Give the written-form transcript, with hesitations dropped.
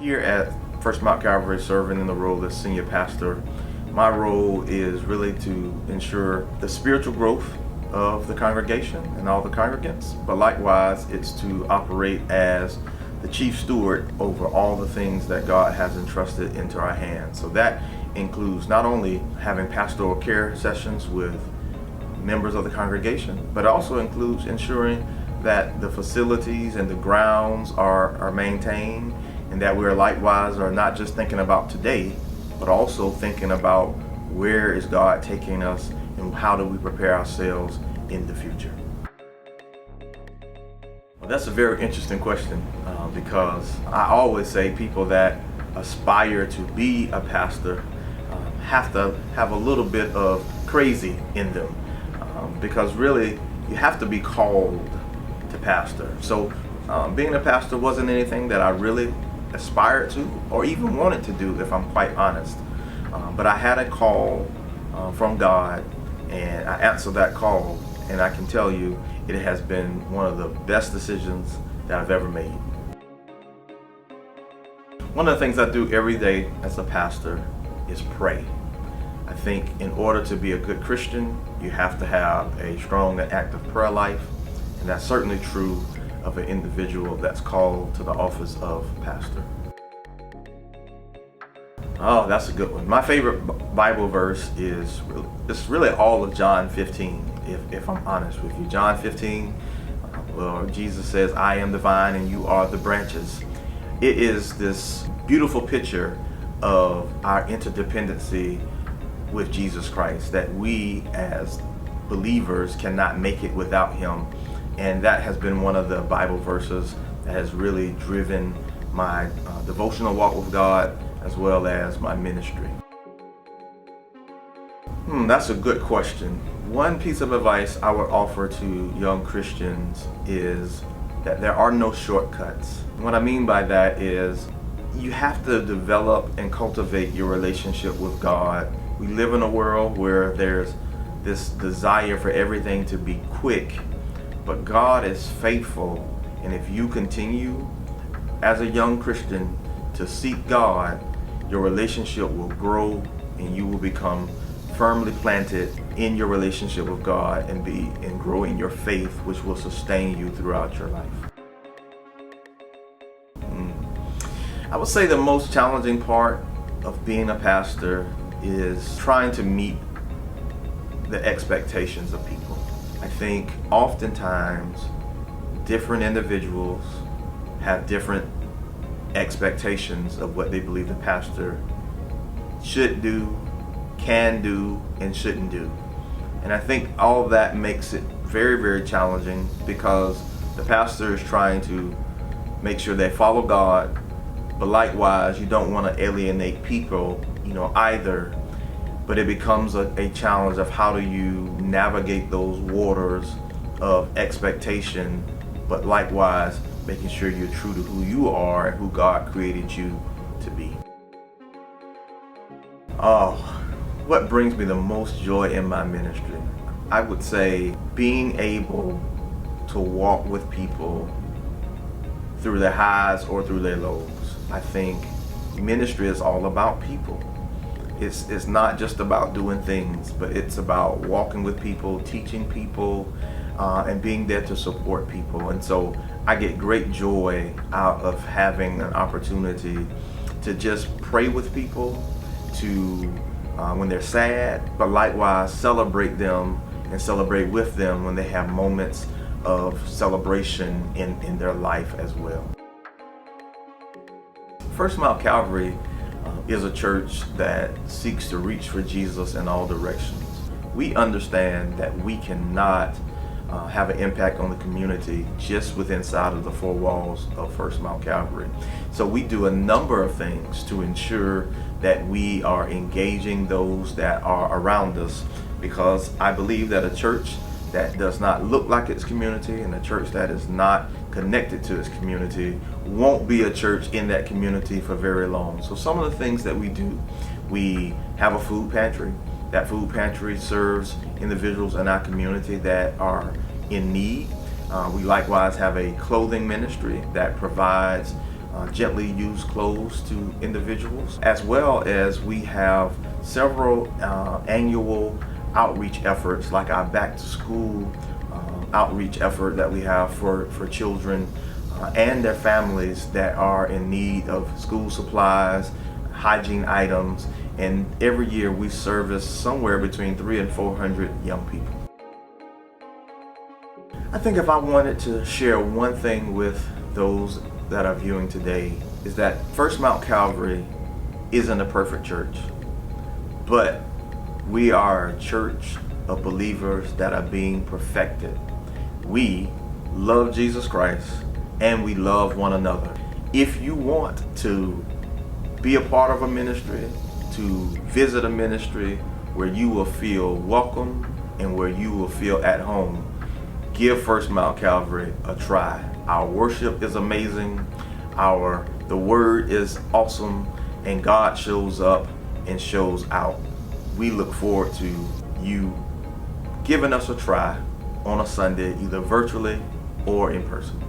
Here at First Mount Calvary, serving in the role as senior pastor, my role is really to ensure the spiritual growth of the congregation and all the congregants, but likewise it's to operate as the chief steward over all the things that God has entrusted into our hands. So that includes not only having pastoral care sessions with members of the congregation, but also includes ensuring that the facilities and the grounds are maintained, and that we are likewise are not just thinking about today, but also thinking about where is God taking us and how do we prepare ourselves in the future. Well, that's a very interesting question because I always say people that aspire to be a pastor have to have a little bit of crazy in them because really you have to be called to pastor. So being a pastor wasn't anything that I really aspired to or even wanted to do, if I'm quite honest. But I had a call from God, and I answered that call, and I can tell you it has been one of the best decisions that I've ever made. One of the things I do every day as a pastor is pray. I think in order to be a good Christian, you have to have a strong and active prayer life, and that's certainly true of an individual that's called to the office of pastor. Oh, that's a good one. My favorite Bible verse is really all of John 15, if I'm honest with you. John 15, well, Jesus says, "I am the vine and you are the branches." It is this beautiful picture of our interdependency with Jesus Christ, that we as believers cannot make it without him. And that has been one of the Bible verses that has really driven my devotional walk with God as well as my ministry. That's a good question. One piece of advice I would offer to young Christians is that there are no shortcuts. What I mean by that is you have to develop and cultivate your relationship with God. We live in a world where there's this desire for everything to be quick, but God is faithful, and if you continue as a young Christian to seek God, your relationship will grow and you will become firmly planted in your relationship with God and grow in your faith, which will sustain you throughout your life. I would say the most challenging part of being a pastor is trying to meet the expectations of people. I think oftentimes different individuals have different expectations of what they believe the pastor should do, can do, and shouldn't do. And I think all of that makes it very, very challenging because the pastor is trying to make sure they follow God, but likewise you don't want to alienate people, either. But it becomes a challenge of how do you navigate those waters of expectation, but likewise making sure you're true to who you are and who God created you to be. Oh, what brings me the most joy in my ministry? I would say being able to walk with people through their highs or through their lows. I think ministry is all about people. It's not just about doing things, but it's about walking with people, teaching people, and being there to support people. And so I get great joy out of having an opportunity to just pray with people, to when they're sad, but likewise celebrate them and celebrate with them when they have moments of celebration in their life as well. First Mount Calvary is a church that seeks to reach for Jesus in all directions. We understand that we cannot have an impact on the community just within inside of the four walls of First Mount Calvary. So we do a number of things to ensure that we are engaging those that are around us, because I believe that a church that does not look like its community and a church that is not connected to its community won't be a church in that community for very long. So some of the things that we do, we have a food pantry. That food pantry serves individuals in our community that are in need. We likewise have a clothing ministry that provides gently used clothes to individuals, as well as we have several annual outreach efforts, like our back to school outreach effort that we have for children and their families that are in need of school supplies, hygiene items, and every year we service somewhere between 300 and 400 young people. I think if I wanted to share one thing with those that are viewing today, is that First Mount Calvary isn't a perfect church, but we are a church of believers that are being perfected. We love Jesus Christ and we love one another. If you want to be a part of a ministry, to visit a ministry where you will feel welcome and where you will feel at home, give First Mount Calvary a try. Our worship is amazing, the word is awesome, and God shows up and shows out. We look forward to you giving us a try on a Sunday, either virtually or in person.